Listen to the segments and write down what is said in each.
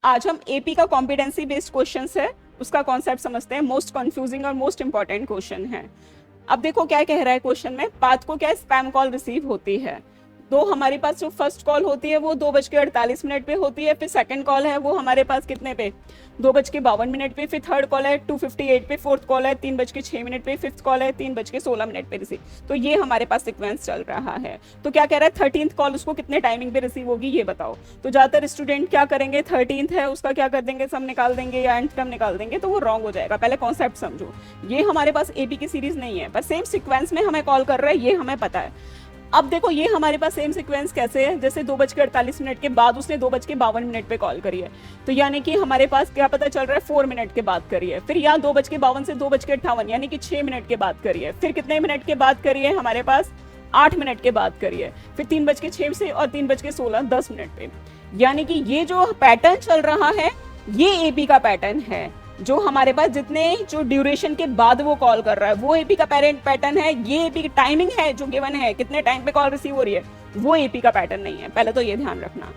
आज हम एपी का कॉम्पिटेंसी बेस्ड क्वेश्चन है उसका कॉन्सेप्ट समझते हैं। मोस्ट कंफ्यूजिंग और मोस्ट इंपॉर्टेंट क्वेश्चन है। अब देखो क्या कह रहा है क्वेश्चन में, पाथ को क्या स्पैम कॉल रिसीव होती है। तो हमारे पास जो फर्स्ट कॉल होती है वो 2:48 पे होती है, फिर सेकंड कॉल है वो हमारे पास कितने पे 2:52 पे, फिर थर्ड कॉल है 2:58 पे, फोर्थ कॉल है 3:06 पे, फिफ्थ कॉल है 3:16 पे रिसीव। तो ये हमारे पास सिक्वेंस चल रहा है। तो क्या कह रहा है 13th कॉल उसको कितने टाइमिंग पे रिसीव होगी ये बताओ। तो ज्यादातर स्टूडेंट क्या करेंगे, 13th है उसका क्या कर देंगे, सब निकाल देंगे या एंड टर्म निकाल देंगे, तो वो रॉन्ग हो जाएगा। पहले कॉन्सेप्ट समझो, ये हमारे पास एपी की सीरीज नहीं है, पर सेम सिक्वेंस में हमें कॉल कर रहा है, ये हमें पता है। अब देखो ये हमारे पास सेम सीक्वेंस कैसे है, जैसे 2:48 के बाद उसने 2:52 पे कॉल करी है, तो यानी कि हमारे पास क्या पता चल रहा है 4 मिनट के बाद करी है। फिर यहाँ 2:52 से 2:58 यानी कि 6 मिनट के बाद करी है। फिर कितने मिनट के बाद करी है, हमारे पास 8 मिनट के बाद करी है। फिर 3:06 से और 3:16 10 मिनट पे। यानी कि ये जो पैटर्न चल रहा है ये एपी का पैटर्न है। जो हमारे पास जितने जो ड्यूरेशन के बाद वो कॉल कर रहा है वो एपी का पैटर्न है। ये एपी की टाइमिंग है जो गिवन है, कितने टाइम पे कॉल रिसीव हो रही है, वो एपी का पैटर्न नहीं है। पहले तो ये ध्यान रखना।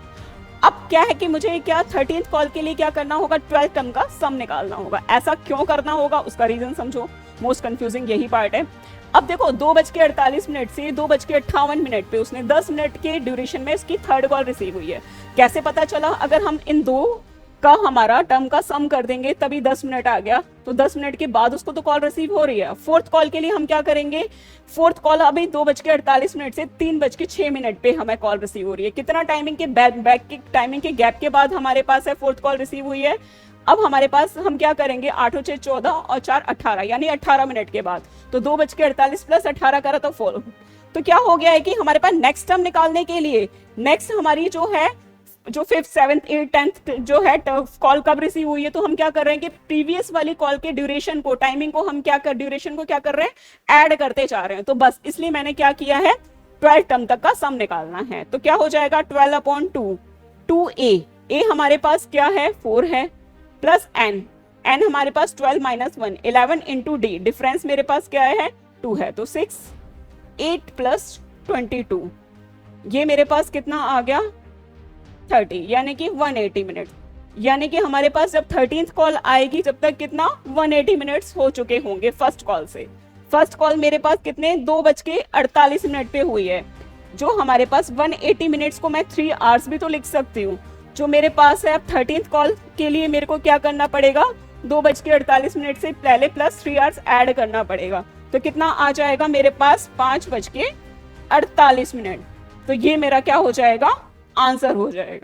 अब क्या है कि मुझे क्या 13th कॉल के लिए क्या करना होगा, 12 टर्म का सम निकालना होगा। ऐसा क्यों करना होगा उसका रीजन समझो, मोस्ट कंफ्यूजिंग यही पार्ट है। अब देखो 2:48 से 2:58 पे उसने 10 मिनट के ड्यूरेशन में उसकी थर्ड कॉल रिसीव हुई है। कैसे पता चला, अगर हम इन दो का हमारा टर्म का सम कर देंगे तभी 10 मिनट आ गया, तो 10 मिनट के बाद उसको तो कॉल रिसीव हो रही है। फोर्थ कॉल के लिए हम क्या करेंगे, फोर्थ कॉल अभी 2:48 से 3:06 पे हमें कॉल रिसीव हो रही है। कितना टाइमिंग के बैक के टाइमिंग के गैप के बाद हमारे पास है फोर्थ कॉल रिसीव हुई है। अब हमारे पास हम क्या करेंगे, 8 6 14 और 4 18 यानी 18 मिनट के बाद, तो 2:48 प्लस 18 करा तो 4। तो क्या हो गया है कि हमारे पास नेक्स्ट टर्म निकालने के लिए नेक्स्ट हमारी जो है जो 5th 7th 8th 10th जो है कॉल कब रिसीव हुई है, तो हम क्या कर रहे हैं कि प्रीवियस वाली कॉल के ड्यूरेशन को टाइमिंग को हम क्या कर ड्यूरेशन को क्या कर रहे हैं ऐड करते जा रहे हैं। तो बस इसलिए मैंने क्या किया है 12 टर्म तक का सम निकालना है। तो क्या हो जाएगा 12/2 2a हमारे पास क्या है 4 है प्लस n हमारे पास 12 - 1 11 इंटू डी, डिफरेंस मेरे पास क्या है 2 है, तो 6 8 प्लस 22 ये मेरे पास कितना आ गया 30 यानी कि 180 मिनट। यानी कि हमारे पास जब 13th कॉल आएगी जब तक कितना 180 मिनट्स हो चुके होंगे फर्स्ट कॉल से। फर्स्ट कॉल मेरे पास कितने 2:48 पे हुई है, जो हमारे पास 180 मिनट्स को मैं 3 आवर्स भी तो लिख सकती हूँ। जो मेरे पास है अब 13th कॉल के लिए मेरे को क्या करना पड़ेगा 2:48 से पहले प्लस 3 आवर्स ऐड करना पड़ेगा। तो कितना आ जाएगा मेरे पास 5:48। तो ये मेरा क्या हो जाएगा आंसर हो जाएगा।